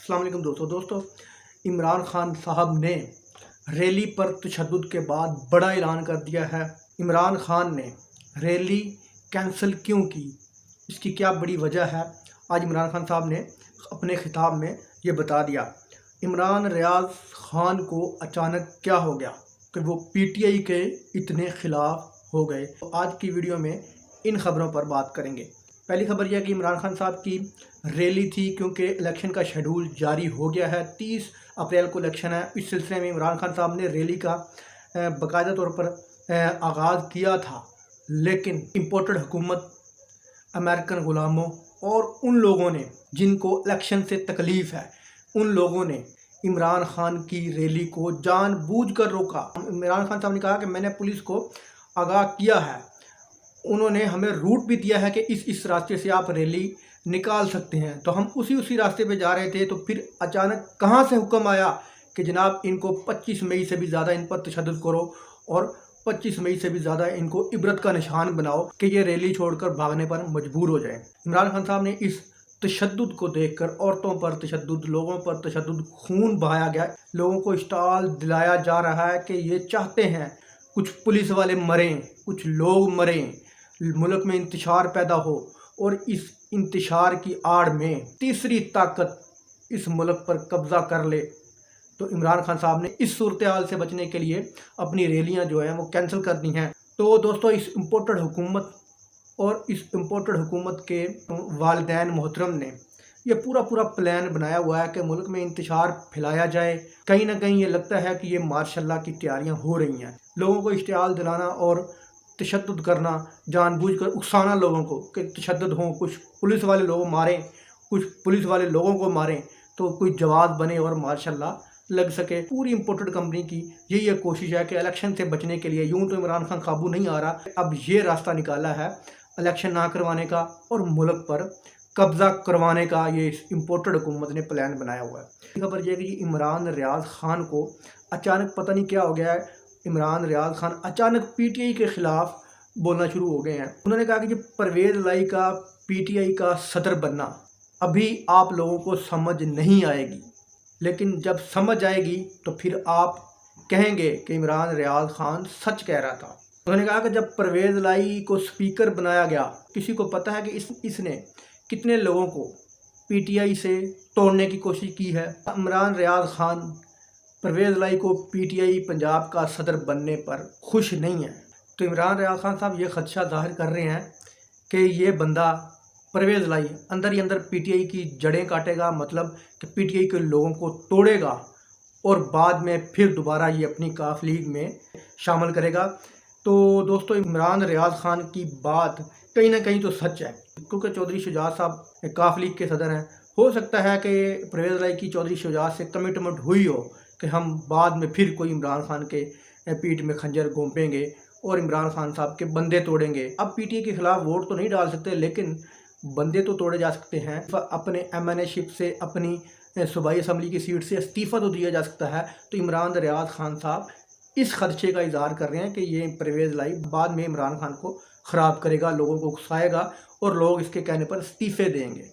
अस्सलाम वालेकुम दोस्तों इमरान खान साहब ने रैली पर तशद्दुद के बाद बड़ा ऐलान कर दिया है। इमरान खान ने रैली कैंसिल क्यों की, इसकी क्या बड़ी वजह है, आज इमरान खान साहब ने अपने खिताब में ये बता दिया। इमरान रियाज खान को अचानक क्या हो गया कि वो पीटीआई के इतने खिलाफ हो गए। तो आज की वीडियो में इन खबरों पर बात करेंगे। पहली खबर यह कि इमरान खान साहब की रैली थी, क्योंकि इलेक्शन का शेड्यूल जारी हो गया है। 30 अप्रैल को इलेक्शन है। इस सिलसिले में इमरान खान साहब ने रैली का बाकायदा तौर पर आगाज़ किया था, लेकिन इम्पोर्टेड हुकूमत, अमेरिकन ग़ुलामों और उन लोगों ने जिनको इलेक्शन से तकलीफ़ है, उन लोगों ने इमरान खान की रैली को जानबूझकर रोका। इमरान खान साहब ने कहा कि मैंने पुलिस को आगाह किया है, उन्होंने हमें रूट भी दिया है कि इस रास्ते से आप रैली निकाल सकते हैं। तो हम उसी रास्ते पे जा रहे थे, तो फिर अचानक कहाँ से हुक्म आया कि जनाब इनको 25 मई से भी ज़्यादा इन पर तशद्दुद करो और 25 मई से भी ज़्यादा इनको इबरत का निशान बनाओ कि ये रैली छोड़कर भागने पर मजबूर हो जाए। इमरान खान साहब ने इस तशद्दुद को देखकर, औरतों पर तशद्दुद, लोगों पर तशद्दुद, खून बहाया गया, लोगों को इश्ताल दिलाया जा रहा है कि ये चाहते हैं कुछ पुलिस वाले मरें, कुछ लोग मरें, मुल्क में इंतशार पैदा हो, और इस इंतशार की आड़ में तीसरी ताकत इस मुल्क पर कब्ज़ा कर ले। तो इमरान खान साहब ने इस सूरत हाल से बचने के लिए अपनी रैलियां जो हैं वो कैंसिल कर दी हैं। तो दोस्तों, इस इम्पोर्टेड हुकूमत और इस इम्पोर्टेड हुकूमत के वालिदैन मोहतरम ने ये पूरा प्लान बनाया हुआ है कि मुल्क में इंतशार फैलाया जाए। कहीं ना कहीं ये लगता है कि ये मार्शल की तैयारियां हो रही हैं, लोगों को इश्तियाल दिलाना और तशद्दुद करना, जानबूझकर उकसाना लोगों को कि तशद्दुद हों, कुछ पुलिस वाले लोग मारें, कुछ पुलिस वाले लोगों को मारें तो कोई जवाब बने और मार्शल लग सके। पूरी इम्पोर्टेड कंपनी की यही एक कोशिश है कि इलेक्शन से बचने के लिए, यूं तो इमरान खान काबू नहीं आ रहा, अब ये रास्ता निकाला है इलेक्शन ना करवाने का और मुल्क पर कब्ज़ा करवाने का। ये इम्पोर्टेड हुकूमत ने प्लान बनाया हुआ है। खबर यह कि इमरान रियाज खान को अचानक पता नहीं क्या हो गया है, इमरान रियाज खान अचानक पीटीआई के ख़िलाफ़ बोलना शुरू हो गए हैं। उन्होंने कहा कि परवेज़ लाई का पीटीआई का सदर बनना अभी आप लोगों को समझ नहीं आएगी, लेकिन जब समझ आएगी तो फिर आप कहेंगे कि इमरान रियाज खान सच कह रहा था। उन्होंने कहा कि जब परवेज़ लाई को स्पीकर बनाया गया, किसी को पता है कि इसने कितने लोगों को पीटीआई से तोड़ने की कोशिश की है। इमरान रियाज खान परवेज़ लाई को पीटीआई पंजाब का सदर बनने पर खुश नहीं है। तो इमरान रियाज खान साहब ये खदशा जाहिर कर रहे हैं कि ये बंदा परवेज़ लाई अंदर ही अंदर पीटीआई की जड़ें काटेगा, मतलब कि पीटीआई के लोगों को तोड़ेगा और बाद में फिर दोबारा ये अपनी काफ लीग में शामिल करेगा। तो दोस्तों, इमरान रियाज खान की बात कहीं ना कहीं तो सच है, क्योंकि चौधरी शुजात साहब काफ लीग के सदर हैं। हो सकता है कि परवेज़ लाई की चौधरी शुजात से कमिटमेंट हुई हो कि हम बाद में फिर कोई इमरान खान के पीठ में खंजर घोंपेंगे और इमरान खान साहब के बंदे तोड़ेंगे। अब पीटीआई के खिलाफ वोट तो नहीं डाल सकते, लेकिन बंदे तो तोड़े जा सकते हैं। अपने एमएनए शिप से, अपनी सूबाई असम्बली की सीट से इस्तीफ़ा तो दिया जा सकता है। तो इमरान रियाज खान साहब इस खदशे का इजहार कर रहे हैं कि ये परवेज़ लाई बाद में इमरान खान को ख़राब करेगा, लोगों को उकसाएगा और लोग इसके कहने पर इस्तीफ़े देंगे।